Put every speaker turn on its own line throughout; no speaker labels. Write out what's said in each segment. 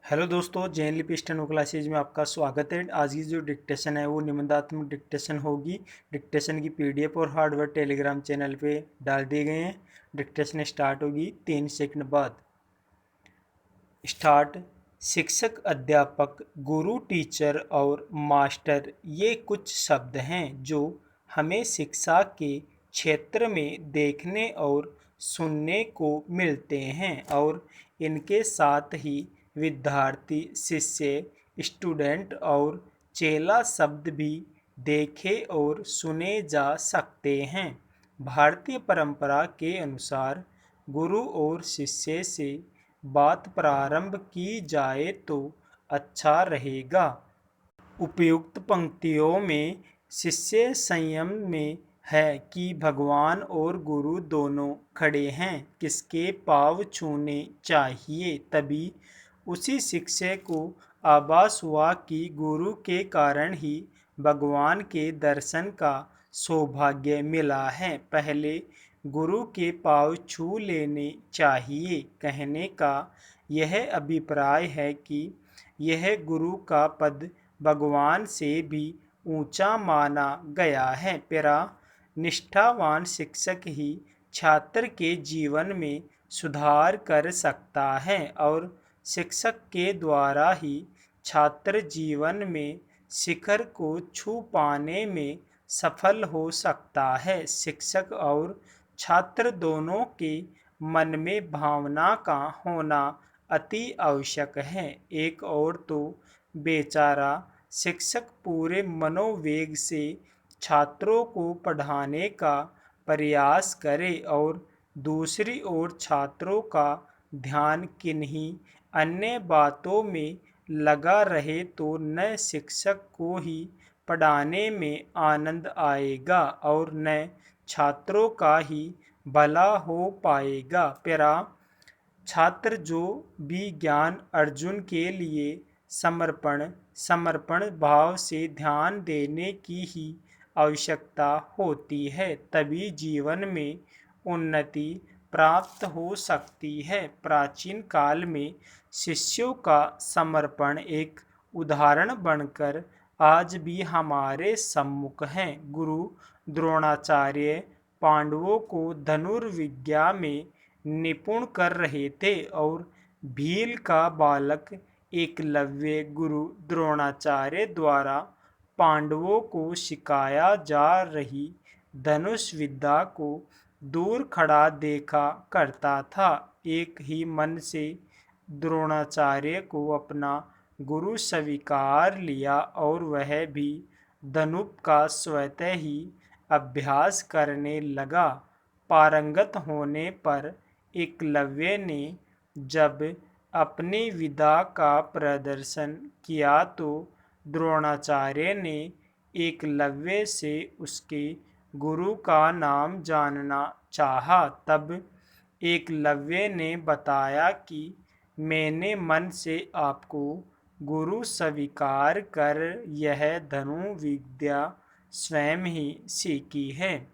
Hello दोस्तों, जैन लिपि steno classes में आपका स्वागत है। आज की जो डिक्टेशन है वो निबंधात्मक डिक्टेशन होगी। डिक्टेशन की पीडीएफ और हार्डवेयर टेलीग्राम चैनल पे डाल दिए गए हैं। डिक्टेशन स्टार्ट होगी 3 सेकंड बाद। स्टार्ट। शिक्षक, अध्यापक, गुरु, टीचर और मास्टर ये कुछ शब्द हैं जो हमें शिक्षा के क्षेत्र में देखने और सुनने को मिलते हैं और इनके साथ ही विद्यार्थी, शिष्य, स्टूडेंट और चेला शब्द भी देखे और सुने जा सकते हैं। भारतीय परंपरा के अनुसार गुरु और शिष्य से बात प्रारंभ की जाए तो अच्छा रहेगा। उपयुक्त पंक्तियों में शिष्य संयम में है कि भगवान और गुरु दोनों खड़े हैं, किसके पाँव छूने चाहिए। तभी उसी शिष्य को आभास हुआ कि गुरु के कारण ही भगवान के दर्शन का सौभाग्य मिला है। पहले गुरु के पाँव छू लेने चाहिए। कहने का यह अभिप्राय है कि यह गुरु का पद भगवान से भी ऊंचा माना गया है। पेरा, निष्ठावान शिक्षक ही छात्र के जीवन में सुधार कर सकता है और शिक्षक के द्वारा ही छात्र जीवन में शिखर को छू पाने में सफल हो सकता है। शिक्षक और छात्र दोनों के मन में भावना का होना अति आवश्यक है। एक और तो बेचारा शिक्षक पूरे मनोवेग से छात्रों को पढ़ाने का प्रयास करे और दूसरी ओर छात्रों का ध्यान किन्हीं अन्य बातों में लगा रहे तो न शिक्षक को ही पढ़ाने में आनंद आएगा और न छात्रों का ही भला हो पाएगा। पेरा, छात्र जो भी ज्ञान अर्जुन के लिए समर्पण भाव से ध्यान देने की ही आवश्यकता होती है, तभी जीवन में उन्नति प्राप्त हो सकती है। प्राचीन काल में शिष्यों का समर्पण एक उदाहरण बनकर आज भी हमारे सम्मुख हैं। गुरु द्रोणाचार्य पांडवों को धनुर्विद्या में निपुण कर रहे थे और भील का बालक एकलव्य गुरु द्रोणाचार्य द्वारा पांडवों को सिखाया जा रही धनुष विद्या को दूर खड़ा देखा करता था। एक ही मन से द्रोणाचार्य को अपना गुरु स्वीकार लिया और वह भी धनुष का स्वतः ही अभ्यास करने लगा। पारंगत होने पर एकलव्य ने जब अपनी विद्या का प्रदर्शन किया तो द्रोणाचार्य ने एकलव्य से उसके गुरु का नाम जानना चाहा। तब एकलव्य ने बताया कि मैंने मन से आपको गुरु स्वीकार कर यह धनु विद्या स्वयं ही सीखी है।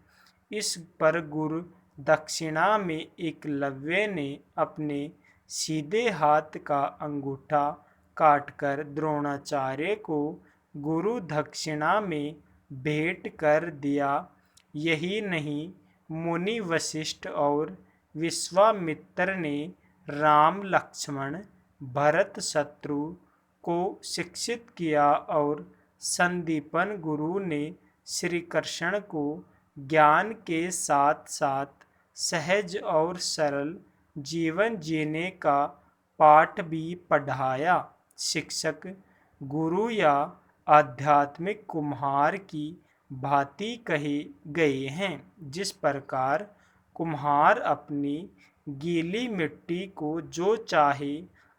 इस पर गुरु दक्षिणा में एकलव्य ने अपने सीधे हाथ का अंगूठा काटकर द्रोणाचार्य को गुरु दक्षिणा में भेंट कर दिया। यही नहीं, मुनि वशिष्ठ और विश्वामित्र ने राम, लक्ष्मण, भरत, शत्रु को शिक्षित किया और संदीपन गुरु ने श्री कृष्ण को ज्ञान के साथ साथ सहज और सरल जीवन जीने का पाठ भी पढ़ाया। शिक्षक गुरु या आध्यात्मिक कुम्हार की भांति कहे गए हैं। जिस प्रकार कुम्हार अपनी गीली मिट्टी को जो चाहे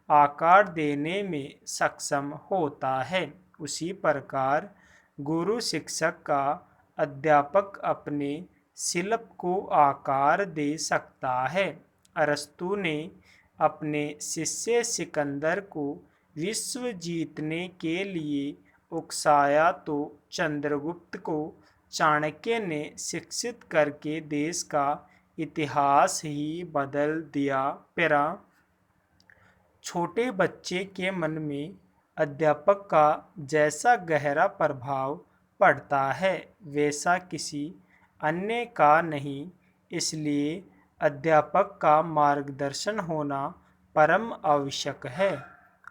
आकार देने में सक्षम होता है, उसी प्रकार गुरु शिक्षक का अध्यापक अपने शिल्प को आकार दे सकता है। अरस्तु ने अपने शिष्य सिकंदर को विश्व जीतने के लिए उकसाया तो चंद्रगुप्त को चाणक्य ने शिक्षित करके देश का इतिहास ही बदल दिया। पेरा, छोटे बच्चे के मन में अध्यापक का जैसा गहरा प्रभाव पड़ता है वैसा किसी अन्य का नहीं। इसलिए अध्यापक का मार्गदर्शन होना परम आवश्यक है।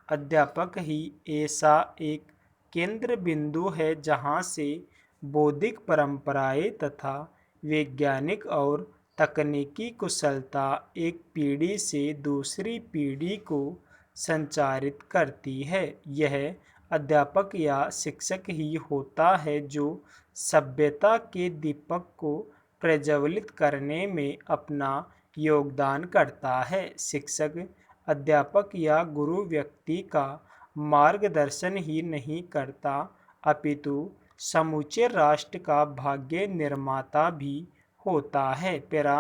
अध्यापक ही ऐसा एक केंद्र बिंदु है जहाँ से बौद्धिक परंपराएं तथा वैज्ञानिक और तकनीकी कुशलता एक पीढ़ी से दूसरी पीढ़ी को संचारित करती है। यह अध्यापक या शिक्षक ही होता है जो सभ्यता के दीपक को प्रज्वलित करने में अपना योगदान करता है। शिक्षक अध्यापक या गुरु व्यक्ति का मार्गदर्शन ही नहीं करता अपितु समूचे राष्ट्र का भाग्य निर्माता भी होता है। पैरा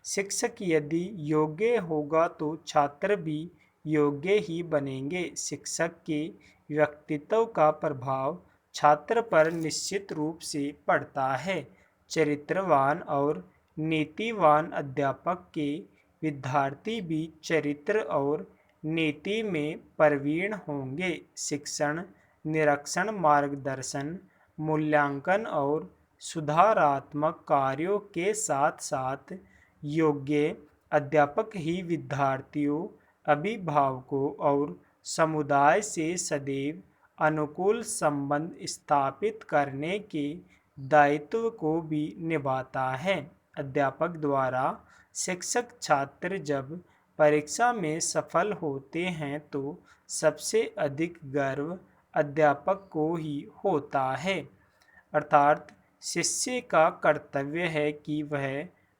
शिक्षक यदि योग्य होगा तो छात्र भी योग्य ही बनेंगे। शिक्षक के व्यक्तित्व का प्रभाव छात्र पर निश्चित रूप से पड़ता है। चरित्रवान और नीतिवान अध्यापक के विद्यार्थी भी चरित्र और नीति में प्रवीण होंगे। शिक्षण निरीक्षण मार्गदर्शन मूल्यांकन और सुधारात्मक कार्यों के साथ साथ योग्य अध्यापक ही विद्यार्थियों अभिभावकों और समुदाय से सदैव अनुकूल संबंध स्थापित करने के दायित्व को भी निभाता है। अध्यापक द्वारा शिक्षक छात्र जब परीक्षा में सफल होते हैं तो सबसे अधिक गर्व अध्यापक को ही होता है। अर्थात शिष्य का कर्तव्य है कि वह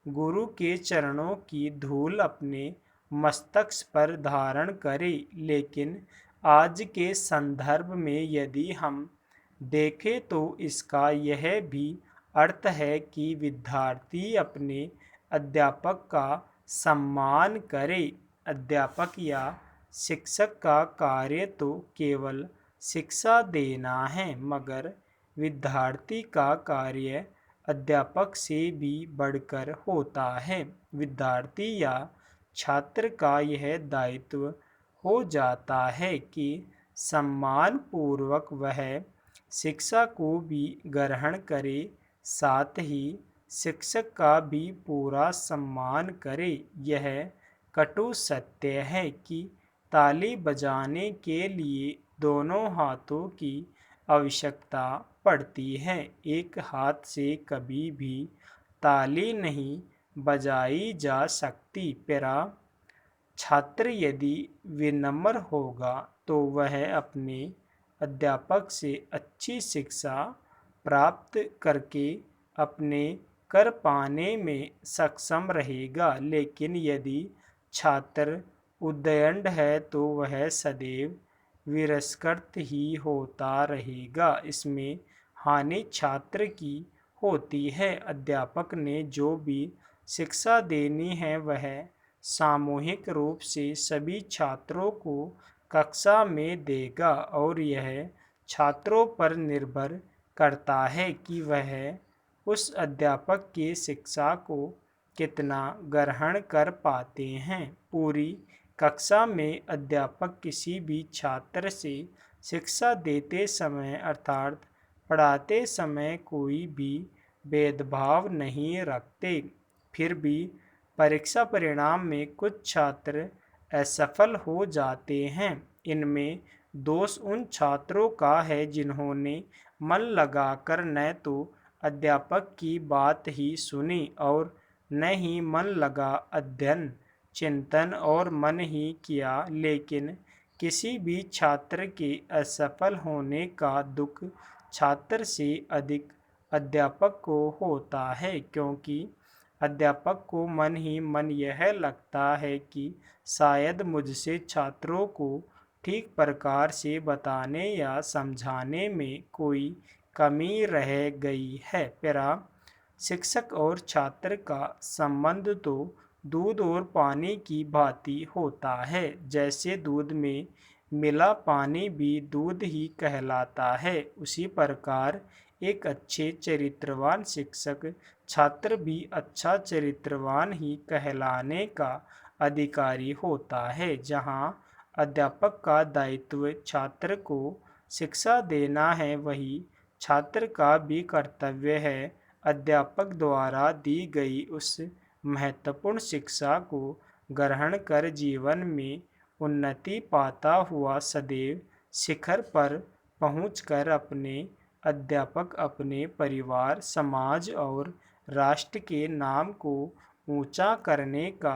गुरु के चरणों की धूल अपने मस्तक पर धारण करे। लेकिन आज के संदर्भ में यदि हम देखें तो इसका यह भी अर्थ है कि विद्यार्थी अपने अध्यापक का सम्मान करे। अध्यापक या शिक्षक का कार्य तो केवल शिक्षा देना है मगर विद्यार्थी का कार्य अध्यापक से भी बढ़कर होता है। विद्यार्थी या छात्र का यह दायित्व हो जाता है कि सम्मान पूर्वक वह शिक्षा को भी ग्रहण करे साथ ही शिक्षक का भी पूरा सम्मान करे। यह कटु सत्य है कि ताली बजाने के लिए दोनों हाथों की आवश्यकता पड़ती है। एक हाथ से कभी भी ताली नहीं बजाई जा सकती। पैरा छात्र यदि विनम्र होगा तो वह अपने अध्यापक से अच्छी शिक्षा प्राप्त करके अपने कर पाने में सक्षम रहेगा। लेकिन यदि छात्र उद्दंड है तो वह सदैव विरस्कृत ही होता रहेगा। इसमें हानि छात्र की होती है। अध्यापक ने जो भी शिक्षा देनी है वह सामूहिक रूप से सभी छात्रों को कक्षा में देगा और यह छात्रों पर निर्भर करता है कि वह उस अध्यापक की शिक्षा को कितना ग्रहण कर पाते हैं। पूरी कक्षा में अध्यापक किसी भी छात्र से शिक्षा देते समय अर्थात पढ़ाते समय कोई भी भेदभाव नहीं रखते। फिर भी परीक्षा परिणाम में कुछ छात्र असफल हो जाते हैं। इनमें दोष उन छात्रों का है जिन्होंने मन लगाकर न तो अध्यापक की बात ही सुनी और न ही मन लगा अध्ययन चिंतन और मन ही किया। लेकिन किसी भी छात्र के असफल होने का दुख छात्र से अधिक अध्यापक को होता है क्योंकि अध्यापक को मन ही मन यह लगता है कि शायद मुझसे छात्रों को ठीक प्रकार से बताने या समझाने में कोई कमी रह गई है। पैरा शिक्षक और छात्र का संबंध तो दूध और पानी की भांति होता है। जैसे दूध में मिला पानी भी दूध ही कहलाता है उसी प्रकार एक अच्छे चरित्रवान शिक्षक छात्र भी अच्छा चरित्रवान ही कहलाने का अधिकारी होता है। जहाँ अध्यापक का दायित्व छात्र को शिक्षा देना है, वही छात्र का भी कर्तव्य है अध्यापक द्वारा दी गई उस महत्वपूर्ण शिक्षा को ग्रहण कर जीवन में उन्नति पाता हुआ सदैव शिखर पर पहुंचकर अपने अध्यापक, अपने परिवार, समाज और राष्ट्र के नाम को ऊंचा करने का